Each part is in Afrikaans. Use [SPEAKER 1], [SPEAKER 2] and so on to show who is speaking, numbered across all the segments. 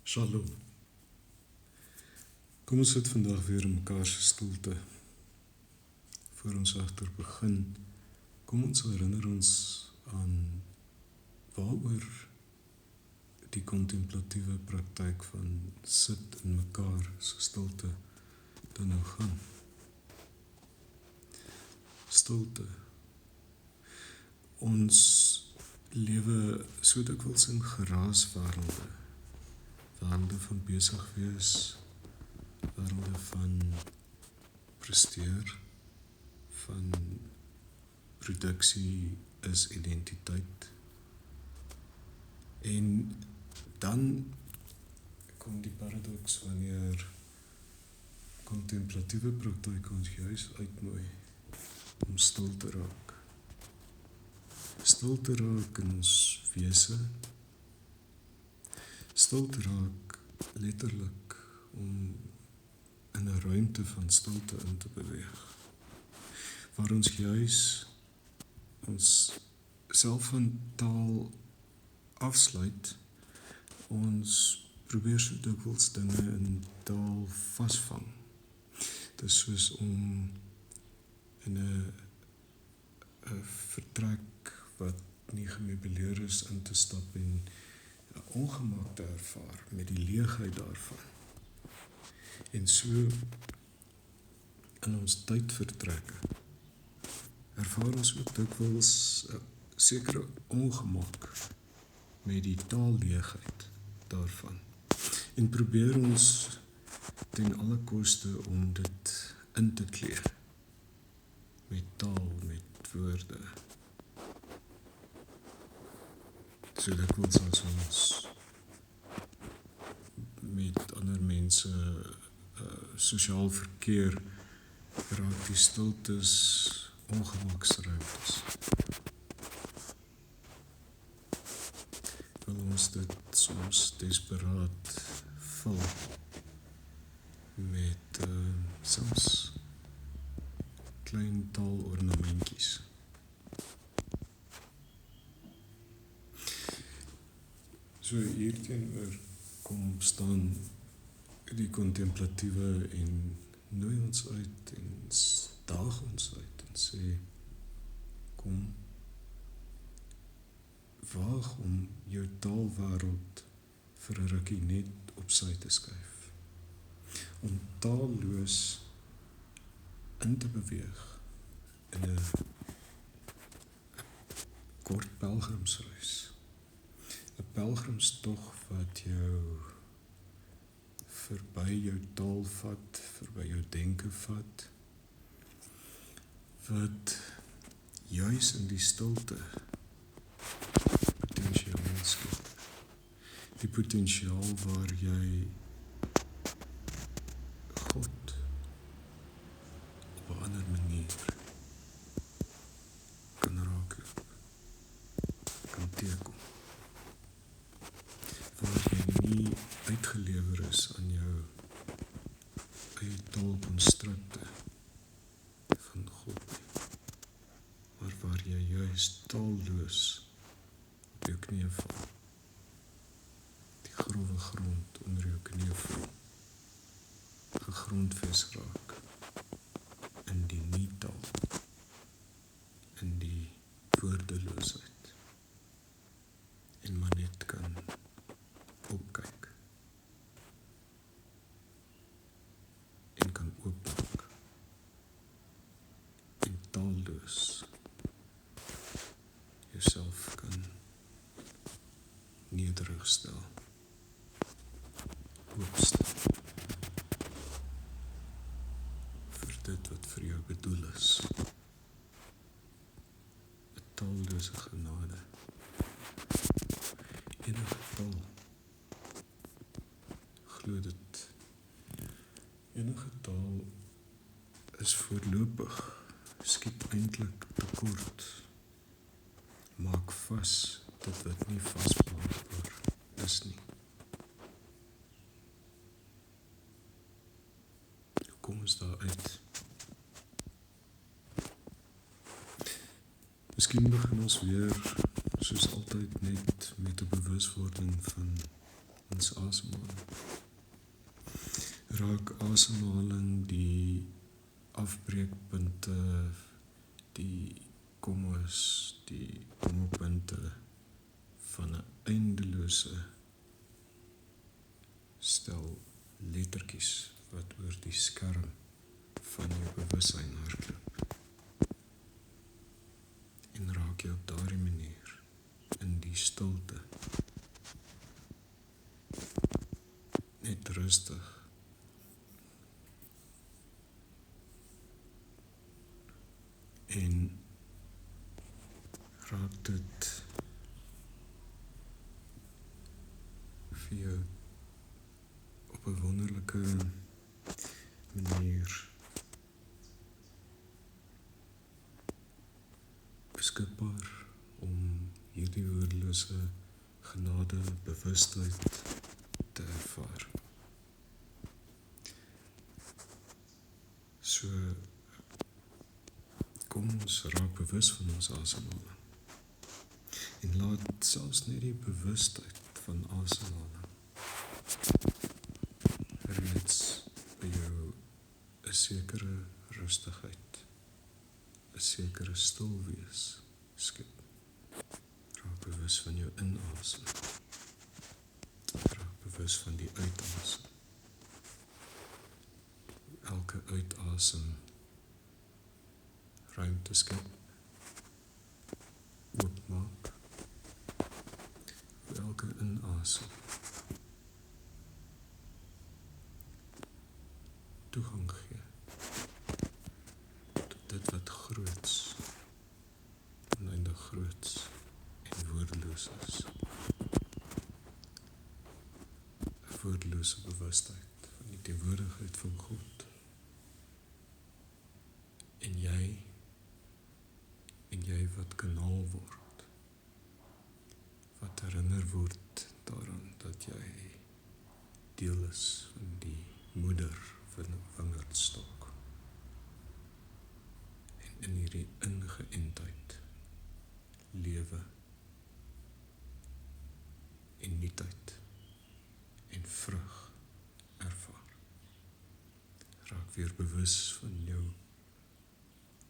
[SPEAKER 1] Shalom. Kom ons sit vandag weer in mekaar se stilte. Voor ons agter begin, kom ons herinner ons aan waaroor die kontemplatiewe praktyk van sit in mekaar se stilte dan nou gaan. Stilte. Ons lewe so dikwels in geraaswêrelde. Wêrelde van besig wees, wêrelde van presteer, van produksie is identiteit. En dan kom die paradoks wanneer kontemplatiewe praktyk ons juis uitnooi om stil te raak. Stil te raak in ons wese, stil te raak letterlik om in 'n ruimte van stilte in te beweeg, waar ons juis ons self van taal afsluit, ons probeer so dikwels dinge in taal vasvang. Dit is soos om in 'n vertrek wat nie gemeubileer is in te stap en 'n ongemak te ervaar met die leegheid daarvan. En so in ons tydvertrekke ervaar ons ook dikwels 'n sekere ongemak met die taalleegheid daarvan. En probeer ons ten alle koste om dit in te kleed met taal, met woorde. So dikwels as ons met ander mense sosiaal verkeer, raak die stiltes ongemaksruimtes. Wil ons dit soms desperaat vul met soms klein taalornamentjies. So hierteenoor kom staan die kontemplatiewe en nooi ons uit en daag ons uit en sê, kom, waag om jou taalwêreld vir 'n rukkie net op sy te skuif. Om taalloos in te beweeg in 'n kort pelgrimsreis. 'n pelgrimstog wat jou verby jou taal vat, verby jou denke vat, wat juis in die stilte potensiaal skep. Die potensiaal waar jy God op 'n ander manier kan raakloop, kan teekom. Waar jy nie uitgelewer is aan jou eie taalkonstrukte van God nie, maar waar jy juis taalloos op jou knieë val, die grove grond onder jou knieë voel, gegrondves raak in die nie-taal, in die woordeloosheid, en maar net kan opkyk en kan oopmaak en taalloos jouself kan nederig stel, oopstel vir dit wat vir jou bedoel is, 'n taallose genade. Enige taal, glo dit, enige taal is voorlopig, skiet eintlik tekort, maak vas dit wat nie vasmaakbaar is nie. Hoe kom ons daar uit? Miskien begin ons weer, soos altyd, net met 'n bewuswording van ons asemhaling. Raak asemhaling die afbreekpunte, die kommas, die kommapunte van 'n eindelose stel lettertjies wat oor die skerm van jou bewussyn hardloop. En raak jy op daardie manier in die stilte net rustig. En raak dit vir jou op 'n wonderlike manier beskikbaar om hierdie woordelose genade bewustheid te ervaar. So, kom ons raak bewus van ons asemhaling. En laat selfs net die bewustheid van asemhaling reeds by jou 'n sekere rustigheid, 'n sekere stil wees skep. Raak bewus van jou inasem. Raak bewus van die uitasem. Elke uitasem ruimte skep, oopmaak. Vir elke inasem toegang gee tot dit wat groots, oneindig groots en woordeloos is. 'n Woordelose bewustheid van die teenwoordigheid van God. En jy wat kanaal word, wat herinner word daaraan dat jy deel is van die moeder wingerdstok. En in hierdie ingeëntheid lewe en nuutheid en vrug ervaar. Raak weer bewus van jou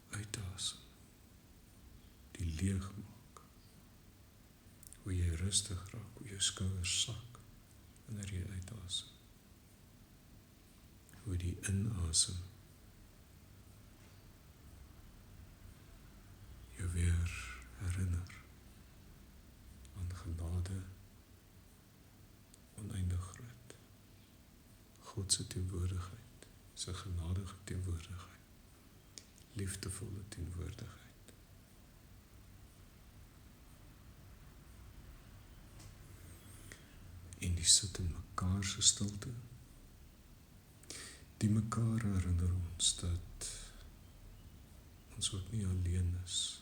[SPEAKER 1] uitasem, die leegmaak, hoe jy rustig raak, hoe jou skouers sak wanneer jy uitasem, hoe die inasem jou weer herinner aan genade, oneindig groot, God se teenwoordigheid, sy genadige teenwoordigheid, liefdevolle teenwoordigheid. En die sit in mekaar se stilte, die mekaar herinner ons dat ons ook nie alleen is,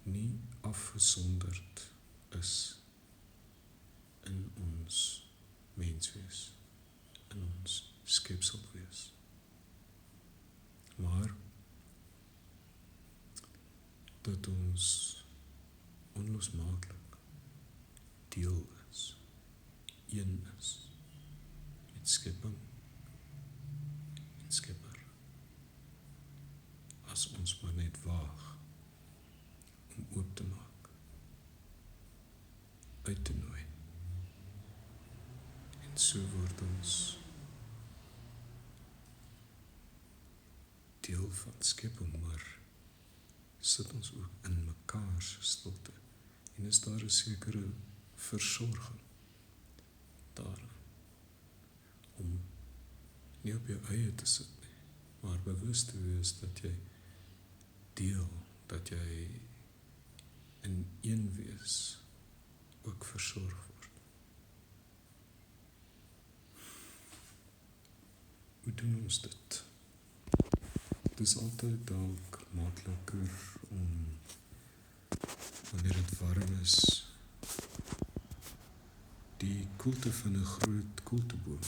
[SPEAKER 1] nie afgesonderd is in ons menswees, in ons skepselwees, maar dat ons onlosmaaklik deel is, een is, met skepping en skepper, as ons maar net waag om oop te maak, uit te nooi. En so word ons deel van skepping, maar sit ons ook in mekaar se stilte. En is daar 'n sekere versorging daarin, om nie op jou eie te sit nie, maar bewus te wees dat jy deel, dat jy in een wees ook versorg word. Hoe doen ons dit? Het is altyd dalk makliker om, wanneer het warm is, die koelte van 'n groot koelteboom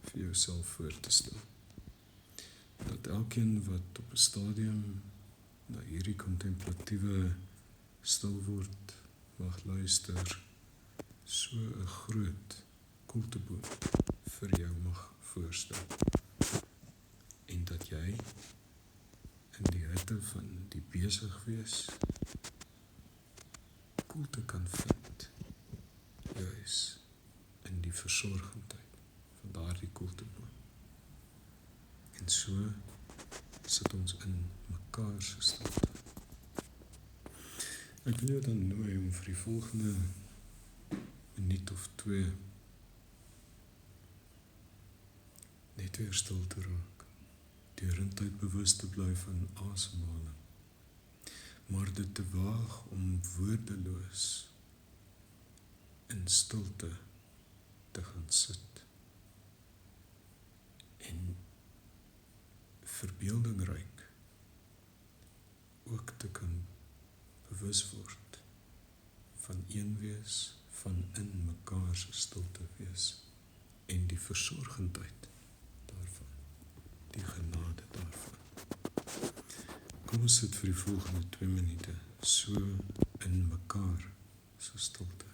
[SPEAKER 1] vir jouself voor te stel. Dat elkeen wat op 'n stadium na hierdie kontemplatiewe stil word mag luister, so 'n groot koelteboom vir jou mag voorstel. En dat jy in die hitte van die besig wees, koelte kan vind, juis in die versorgendheid van daardie koelteboom. En so sit ons in mekaar se stilte. Ek wil jou dan nooi om vir die volgende minuut of 2 net weer stil te raak, deurentyd bewus te bly van asemhaling, maar dit te waag om woordeloos in stilte te gaan sit en verbeeldingryk ook te kan bewus word van een wees, van in mekaar se stilte wees en die versorgendheid daarvan, die genade daarvan. Kom ons sit vir die volgende 2 minute so in mekaar se stilte.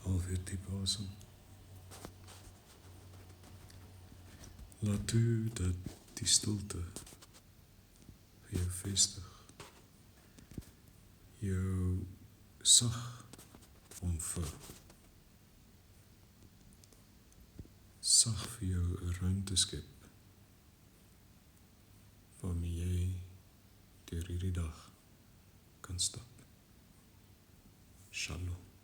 [SPEAKER 1] Haal weer diep asem. Laat toe dat die stilte vir jou vestig, jou sag omvou, sag vir jou 'n ruimte skep waarmee jy deur hierdie dag kan stap. Shalom.